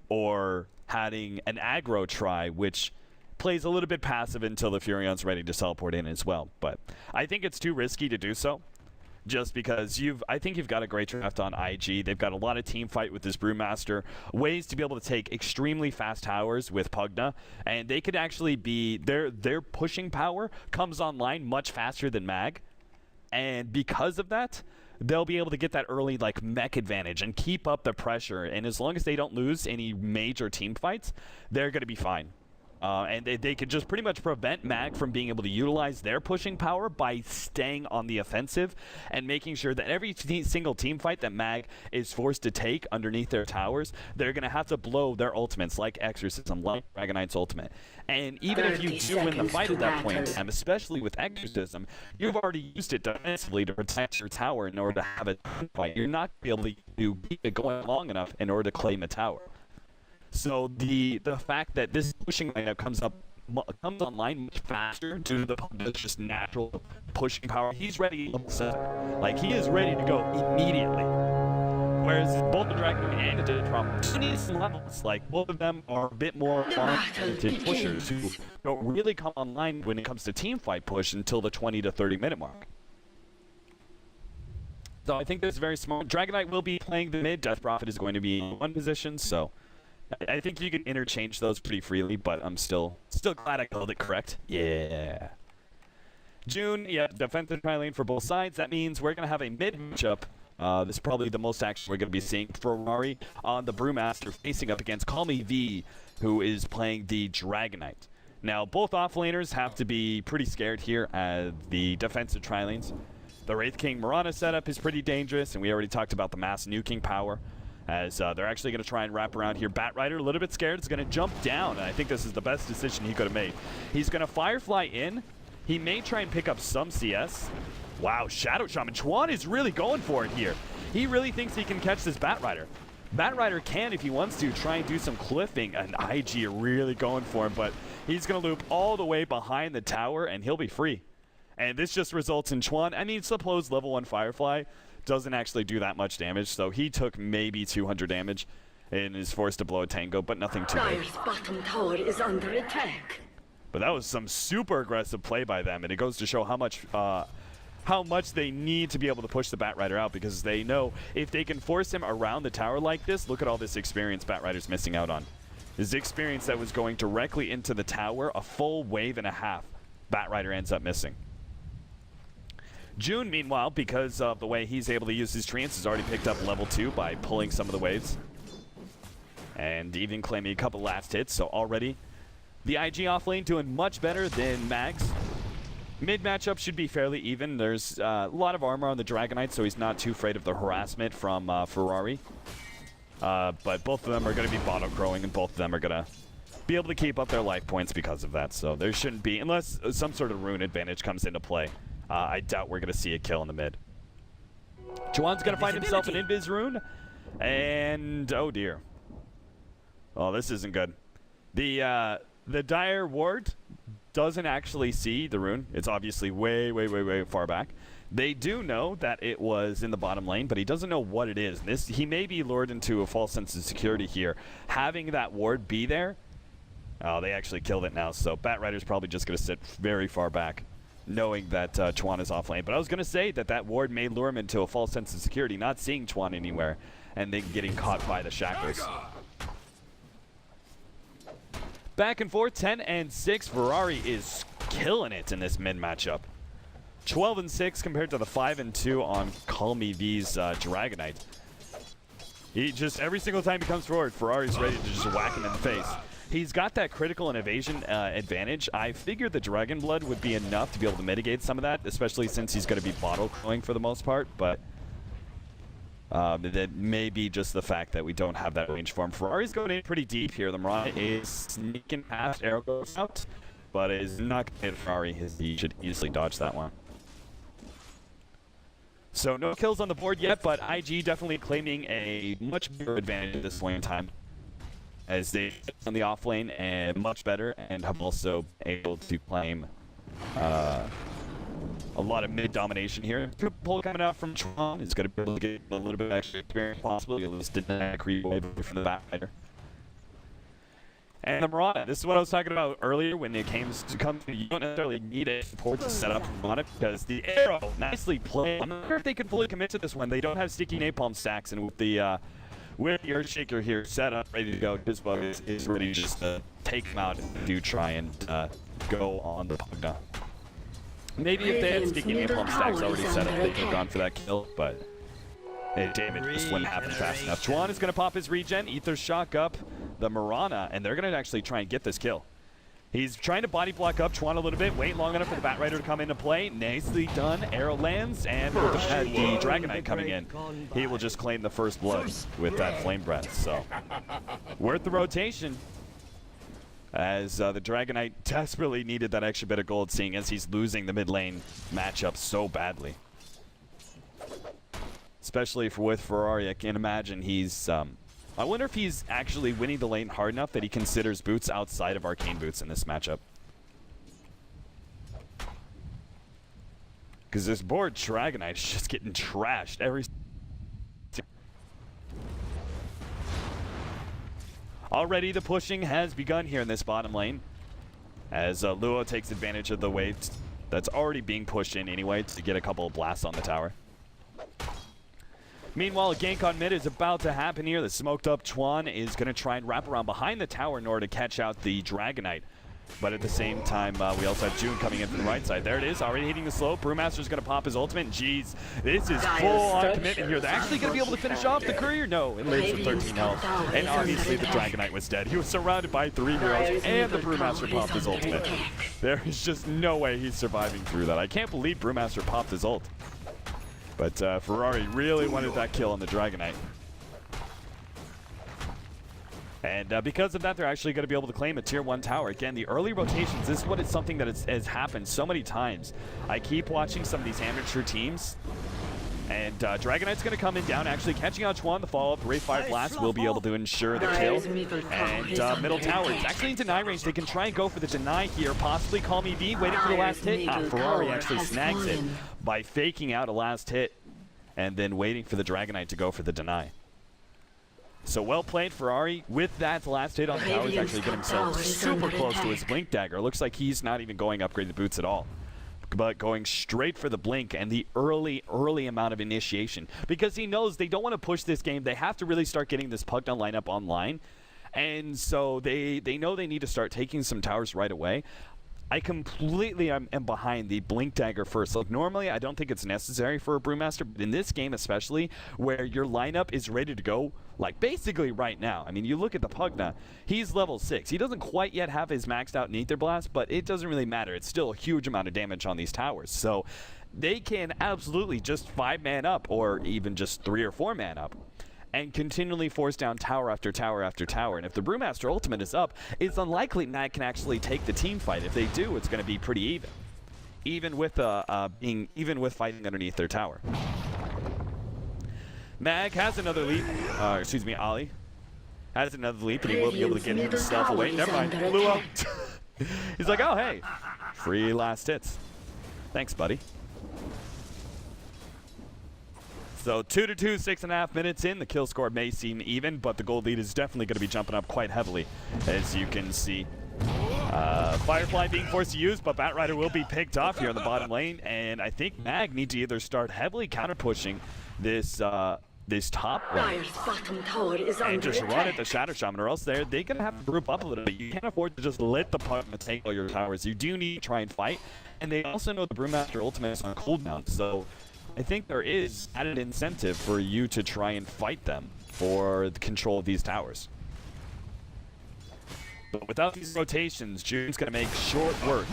or having an aggro try, which plays a little bit passive until the Furion's ready to teleport in as well. But I think it's too risky to do so, just because I think you've got a great draft on IG. They've got a lot of team fight with this Brewmaster, ways to be able to take extremely fast towers with Pugna, and they could actually be, their pushing power comes online much faster than Mag, and because of that, they'll be able to get that early like mech advantage and keep up the pressure, and as long as they don't lose any major team fights, they're going to be fine. And they could just pretty much prevent Mag from being able to utilize their pushing power by staying on the offensive and making sure that every single team fight that Mag is forced to take underneath their towers, they're going to have to blow their ultimates like Exorcism, like Dragon Knight's ultimate. And even if you do win the fight at that point in time, especially with Exorcism, you've already used it defensively to protect your tower in order to have a fight. You're not going to be able to keep it going long enough in order to claim a tower. So the fact that this pushing lineup comes online much faster due to the just natural pushing power. He's ready level 7. Like, he is ready to go immediately. Whereas both the Dragon and the Death need some levels. Like, both of them are a bit more talented pushers who don't really come online when it comes to team fight push until the 20 to 30 minute mark. So I think that's very smart. Dragon Knight will be playing the mid. Death Prophet is going to be in one position, so I think you can interchange those pretty freely, but I'm still glad I called it correct. Yeah. June, yeah, defensive tri-lane for both sides. That means we're going to have a mid matchup. This is probably the most action we're going to be seeing. Ferrari on the Brewmaster facing up against Call Me V, who is playing the Dragon Knight. Now, both offlaners have to be pretty scared here at the defensive tri-lanes. The Wraith King Mirana setup is pretty dangerous, and we already talked about the mass nuking power. As they're actually going to try and wrap around here. Bat Rider, a little bit scared, is going to jump down, and I think this is the best decision he could have made. He's going to Firefly in. He may try and pick up some CS. Wow, Shadow Shaman. Chuan is really going for it here. He really thinks he can catch this Bat Rider. Bat Rider can, if he wants to, try and do some cliffing, and IG are really going for him, but he's going to loop all the way behind the tower, and he'll be free. And this just results in Chuan. I mean, suppose level 1 Firefly doesn't actually do that much damage, so he took maybe 200 damage and is forced to blow a tango, but nothing too big. Bottom tower is under attack. But that was some super aggressive play by them, and it goes to show how much they need to be able to push the Bat Rider out, because they know if they can force him around the tower like this, look at all this experience Bat Rider's missing out on. This experience that was going directly into the tower, a full wave and a half, Bat Rider ends up missing. June, meanwhile, because of the way he's able to use his trance, has already picked up level 2 by pulling some of the waves. And even claiming a couple last hits, so already the IG offlane doing much better than Mags. Mid matchup should be fairly even. There's a lot of armor on the Dragon Knight, so he's not too afraid of the harassment from Ferrari. But both of them are going to be bottle-crowing, and both of them are going to be able to keep up their life points because of that. So there shouldn't be, unless some sort of rune advantage comes into play. I doubt we're going to see a kill in the mid. Chuan's going to find himself an invis rune. And, oh dear. Oh, this isn't good. The Dire Ward doesn't actually see the rune. It's obviously way, way, way, way far back. They do know that it was in the bottom lane, but he doesn't know what it is. He may be lured into a false sense of security here. Having that ward be there, oh, they actually killed it now. So Bat Rider's probably just going to sit very far back, knowing that Chuan is off lane. But I was going to say that ward may lure him into a false sense of security, not seeing Chuan anywhere, and then getting caught by the shackles. Back and forth, 10 and 6. Ferrari is killing it in this mid matchup. 12 and 6 compared to the 5 and 2 on Call Me V's Dragon Knight. He just, every single time he comes forward, Ferrari's ready to just whack him in the face. He's got that critical and evasion advantage. I figured the Dragon Blood would be enough to be able to mitigate some of that, especially since he's going to be bottle-crowing for the most part, but that may be just the fact that we don't have that range for him. Ferrari's going in pretty deep here. The Mirana is sneaking past, arrow goes out, but it is not going to hit Ferrari. He should easily dodge that one. So no kills on the board yet, but IG definitely claiming a much bigger advantage at this point in time, as they on the off lane and much better, and have also able to claim A lot of mid domination here. Pull coming out from Tron is going to be able to get a little bit of extra experience, possibly at least deny a creep wave from the backfighter. And the Mirana, this is what I was talking about earlier when it comes to you don't necessarily need a support to set up Mirana because the arrow, nicely played. I'm not sure if they can fully commit to this one. They don't have sticky napalm stacks, and with the Earthshaker here set up, ready to go, this bug is ready just to take him out and do try and go on the Pugna. Maybe if they had sticky napalm stacks already set up, they could have gone for that kill, but damage just wouldn't happen fast enough. Chuan is going to pop his regen, Ether Shock up the Mirana, and they're going to actually try and get this kill. He's trying to body block up Chuan a little bit, wait long enough for the Bat Rider to come into play. Nicely done, arrow lands, and with the Dragonite coming in, he will just claim the first blood with that Flame Breath, so worth the rotation. As the Dragonite desperately needed that extra bit of gold, seeing as he's losing the mid lane matchup so badly. Especially with Ferrari, I can't imagine he's... I wonder if he's actually winning the lane hard enough that he considers boots outside of Arcane Boots in this matchup. Because this board Dragonite is just getting trashed every... Already the pushing has begun here in this bottom lane, as Luo takes advantage of the wave that's already being pushed in anyway to get a couple of blasts on the tower. Meanwhile, a gank on mid is about to happen here. The smoked up Chuan is going to try and wrap around behind the tower in order to catch out the Dragonite. But at the same time, we also have June coming in from the right side. There it is, already hitting the slope. Brewmaster's going to pop his ultimate. Jeez, this is full-on commitment here. They're actually going to be able to finish off the courier? No, it lives with 13 health. And obviously the Dragonite was dead. He was surrounded by 3 heroes, and the Brewmaster popped his ultimate. There is just no way he's surviving through that. I can't believe Brewmaster popped his ult. But Ferrari really wanted that kill on the Dragonite. And because of that, they're actually going to be able to claim a tier 1 tower. Again, the early rotations, this is what it's something that has happened so many times. I keep watching some of these amateur teams, and Dragonite's going to come in down, actually catching out Chuan. The follow-up Ray Fire Blast will be able to ensure the kill. And middle tower, it's actually in deny range. They can try and go for the deny here, possibly Call Me B, waiting for the last hit. Ferrari actually snags it by faking out a last hit, and then waiting for the Dragonite to go for the deny. So well played, Ferrari. With that last hit on the tower, he's actually getting himself super close to his Blink Dagger. Looks like he's not even going upgraded boots at all, but going straight for the Blink and the early amount of initiation. Because he knows they don't want to push this game. They have to really start getting this Pugna lineup online. And so they know they need to start taking some towers right away. I completely am behind the Blink Dagger first. Like, normally, I don't think it's necessary for a Brewmaster, but in this game especially, where your lineup is ready to go, like, basically right now. I mean, you look at the Pugna, he's level 6. He doesn't quite yet have his maxed out Nether Blast, but it doesn't really matter. It's still a huge amount of damage on these towers. So they can absolutely just 5-man up, or even just 3 or 4-man up, and continually force down tower after tower after tower. And if the Brewmaster ultimate is up, it's unlikely Mag can actually take the team fight. If they do, it's going to be pretty even with fighting underneath their tower. Mag has another leap. Excuse me, Ollie has another leap, and he will be able to get himself away. Never mind, Luo. He's like, oh hey, free last hits. Thanks, buddy. So 2-2, 6.5 minutes in. The kill score may seem even, but the gold lead is definitely going to be jumping up quite heavily, as you can see. Firefly being forced to use, but Bat Rider will be picked off here in the bottom lane, and I think Mag need to either start heavily counter-pushing this this top lane and just run at the Shadow Shaman, or else they're going to have to group up a little bit. You can't afford to just let the Pugna take all your towers. You do need to try and fight, and they also know the Brewmaster ultimate is on cooldown, so I think there is added incentive for you to try and fight them for the control of these towers. But without these rotations, June's going to make short work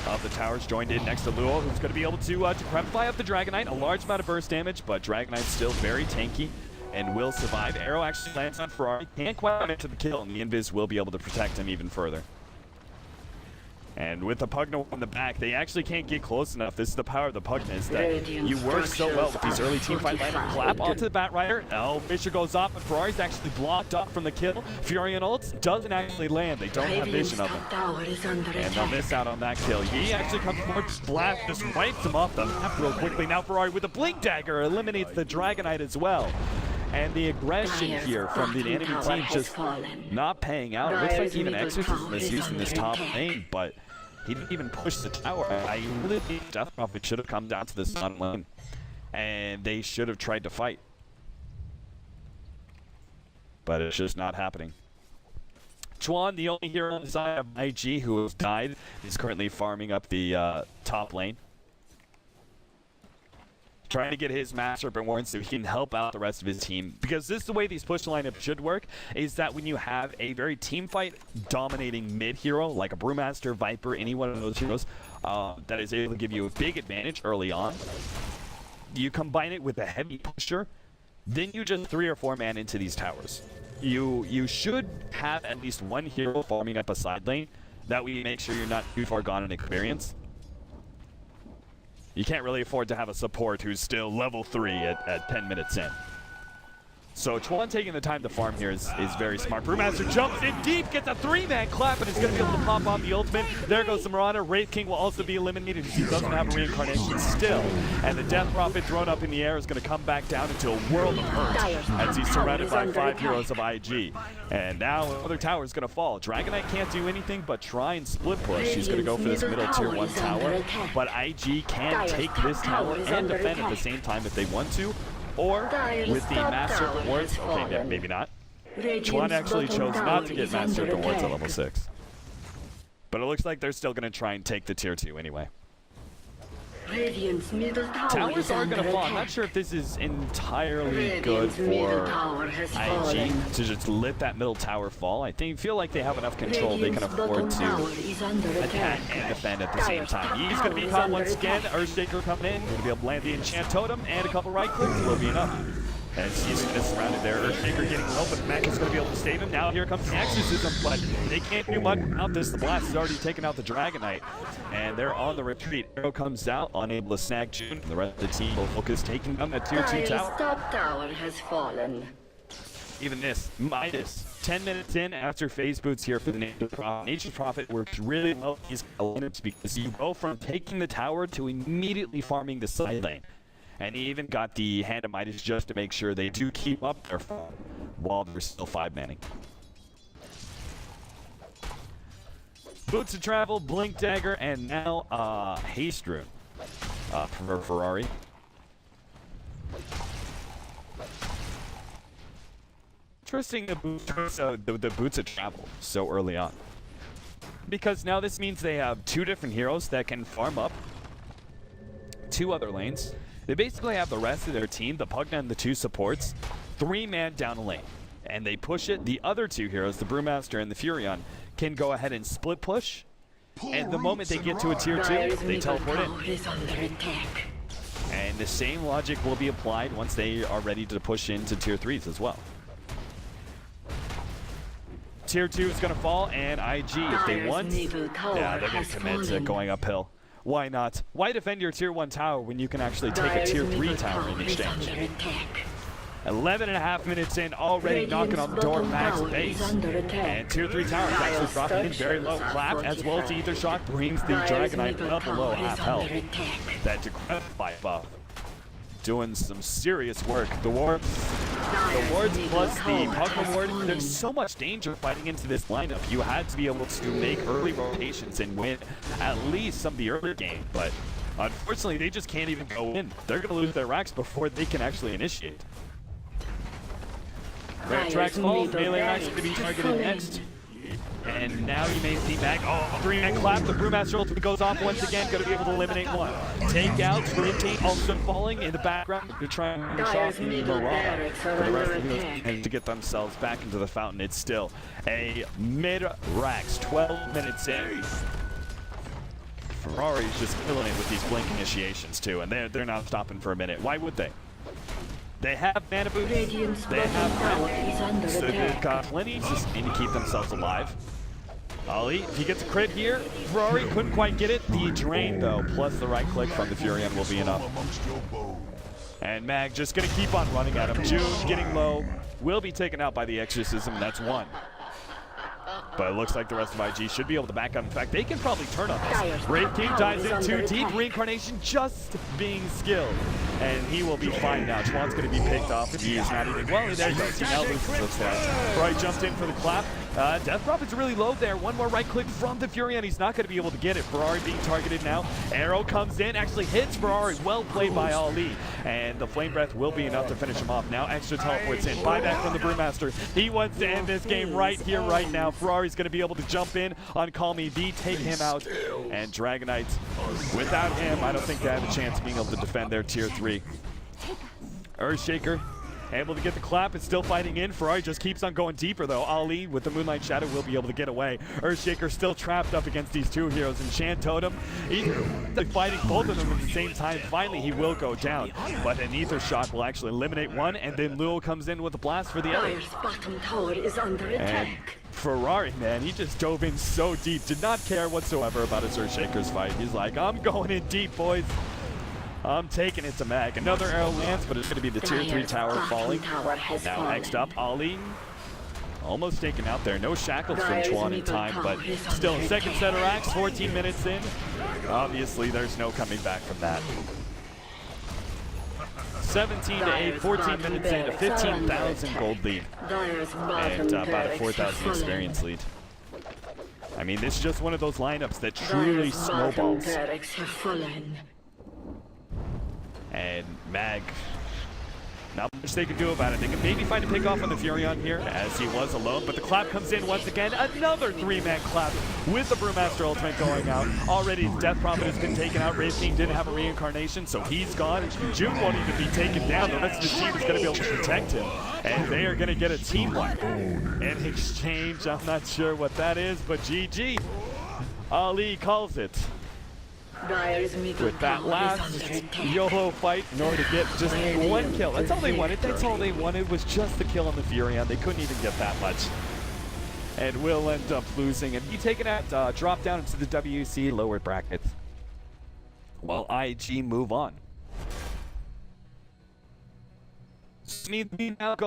of the towers joined in next to Luo, who's going to be able to Decrepify up the Dragonite. A large amount of burst damage, but Dragonite's still very tanky and will survive. Arrow actually lands on Ferrari. Can't quite get to the kill, and the Invis will be able to protect him even further. And with the Pugna in the back, they actually can't get close enough. This is the power of the Pugna, is that Radiant you work so well with these structures early are teamfight laner. fortified. Clap onto the Bat Rider. Oh, Fisher goes off, but Ferrari's actually blocked up from the kill. Furion ults doesn't actually land. They don't have Radiant's vision of him. top tower is under And they'll attack. miss out on that kill. He actually comes forward, blast, just wipes him off the map real quickly. Now Ferrari with a Blink Dagger eliminates the Dragonite as well. And the aggression Dire's here from the bottom enemy tower team has just fallen. not paying out. It looks like Dire's even middle Exorcism tower is is using this under top attack. lane, but he didn't even push the tower. I really think Death Prophet should have come down to this on lane, and they should have tried to fight. But it's just not happening. Chuan, the only hero on the side of IG who has died, is currently farming up the top lane. Trying to get his master up and warn so he can help out the rest of his team. Because this is the way these push lineups should work, is that when you have a very team fight dominating mid hero, like a Brewmaster, Viper, any one of those heroes, that is able to give you a big advantage early on, you combine it with a heavy pusher, then you just 3 or 4 man into these towers. You should have at least one hero farming up a side lane. That way you make sure you're not too far gone in experience. You can't really afford to have a support who's still level 3 at 10 minutes in. So Chuan taking the time to farm here is very smart. Brewmaster jumps in deep, gets a 3-man clap, and is going to be able to pop on the ultimate. There goes the Marauder. Wraith King will also be eliminated as he doesn't have a reincarnation still. And the Death Prophet thrown up in the air is going to come back down into a world of hurt as he's surrounded by 5 heroes of IG. And now another tower is going to fall. Dragonite can't do anything but try and split push. He's going to go for this middle tier 1 tower. But IG can take this tower and defend at the same time if they want to. Or with the Master of the Wards, okay, maybe not. Chuan actually chose not to get Master of the Wards at level 6. But it looks like they're still going to try and take the tier 2 anyway. Radiant's middle tower Towers is are under going to fall. I'm attack. not sure if this is entirely good Radiant's middle for tower has IG fallen. to just let that middle tower fall. I feel like they have enough control they can Radiant's bottom afford tower to is under attack attack. and defend at the same Dire's time. top He's going to be tower caught is once under again. attack. Earthshaker coming in. Going to be able to land the Enchant Totem and a couple right clicks will be enough. As he's going to surround it there. Earthshaker getting low, but Mac is going to be able to save him. Now here comes the Exorcism, but they can't do much about this. The blast has already taken out the Dragonite, and they're on the retreat. Arrow comes out, unable to snag June. The rest of the team will focus taking down that tier 2 Dire's tower. top tower has fallen. Even this, minus 10 minutes in after phase boots here for the Nature's Prophet. Nature's Prophet works really well with these lineups because you go from taking the tower to immediately farming the side lane. And he even got the Hand of Midas just to make sure they do keep up their farm while they're still 5-manning. Boots of Travel, Blink Dagger, and now Haste Rune for Ferrari. Interesting the Boots of Travel so early on. Because now this means they have 2 different heroes that can farm up 2 other lanes. They basically have the rest of their team, the Pugna and the 2 supports, 3-man down a lane. And they push it. The other 2 heroes, the Brewmaster and the Furion, can go ahead and split push. And the moment they get to a tier 2, Dire's they middle teleport in. tower is under attack. And the same logic will be applied once they are ready to push into tier 3s as well. Tier 2 is going to fall, and IG, if they Dire's want, middle tower yeah, they're going has to commit to fallen. going uphill. Why not? Why defend your tier 1 tower when you can actually take a Dire's tier 3 middle tower in tower is exchange? under attack. 11.5 minutes in, already knocking on the door of max Radiant's bottom tower base. is under attack. And tier 3 tower is actually Dire's dropping in very low. structures Clap are as well as the Ether Shock brings the Dire's Dragonite middle well below tower half is health. under attack. That Decrepify buff doing some serious work. The wards plus the Pugna ward, there's so much danger fighting into this lineup. You had to be able to make early rotations and win at least some of the early game, but unfortunately they just can't even go in. They're going to lose their racks before they can actually initiate. Red tracks falls, melee racks going to be targeted next. And now you may see back. Oh, 3-man clap. The Brewmaster ultimate goes off once again. Going to be able to eliminate one. Takeouts, rotate also falling in the background. They're trying to Dire's shock the middle Marauder barracks are for the rest under of the attack. and to get themselves back into the fountain. It's still a mid-racks, 12 minutes in. Ferrari's just killing it with these blink initiations too, and they're not stopping for a minute. Why would they? They have mana boots. Radiant's They bottom have tower mana. is under So they've attack. got plenty just need to keep themselves alive. Ali, if he gets a crit here, Ferrari couldn't quite get it. The drain, though, plus the right click from the Furion will be enough. And Mag just going to keep on running at him. June getting low, will be taken out by the Exorcism, and that's one. But it looks like the rest of IG should be able to back up. In fact, they can probably turn on this. Wraith King dives in too deep. Reincarnation just being skilled. And he will be fine now. Chuan's going to be picked off. He is not even... Well, there he goes. He now loses those stats. Ferrari jumped in for the clap. Death Prophet's really low there. One more right click from the Furion. He's not going to be able to get it. Ferrari being targeted now. Arrow comes in, actually hits Ferrari. Well played by Ali. And the Flame Breath will be enough to finish him off. Now extra teleports in. Buyback from the Brewmaster. He wants to end this game right here, right now. Ferrari's going to be able to jump in on Call Me V, take him out. And Dragonite, without him, I don't think they have a chance of being able to defend their tier 3. Earthshaker able to get the clap. It's still fighting in. Ferrari just keeps on going deeper, though. Ali, with the Moonlight Shadow, will be able to get away. Earthshaker still trapped up against these two heroes. Enchant Totem, fighting both of them at the same time. Finally, he will go down. But an Ether Shock will actually eliminate one, and then Lul comes in with a blast for the other. Dire's bottom tower is under attack. And Ferrari, man, he just dove in so deep. Did not care whatsoever about his Earthshaker's fight. He's like, I'm going in deep, boys. I'm taking it to Mag. Another arrow lands, but it's going to be the tier 3 tower falling. Now next up, Ali. Almost taken out there. No shackles from Chuan in time, but still, second set of racks, 14 minutes in. Obviously, there's no coming back from that. 17 to 8, 14 minutes in, a 15,000 gold lead. And about a 4,000 experience lead. I mean, this is just one of those lineups that truly snowballs. And Mag, not much they can do about it. They can maybe find a pick off on the Furion here, as he was alone, but the clap comes in once again. Another 3-man clap with the Brewmaster ultimate going out. Already Death Prophet has been taken out. Wraith King didn't have a reincarnation, so he's gone. June won't even be taken down. The rest of the team is going to be able to protect him, and they are going to get a team wipe. In exchange, I'm not sure what that is, but GG. Ali calls it. With that last YOLO fight in order to get just one kill. That's all they wanted. That's all they wanted was just the kill on the Furion. They couldn't even get that much. And will end up losing and be taken out, drop down into the WEC lower brackets. While IG move on. Need me now go.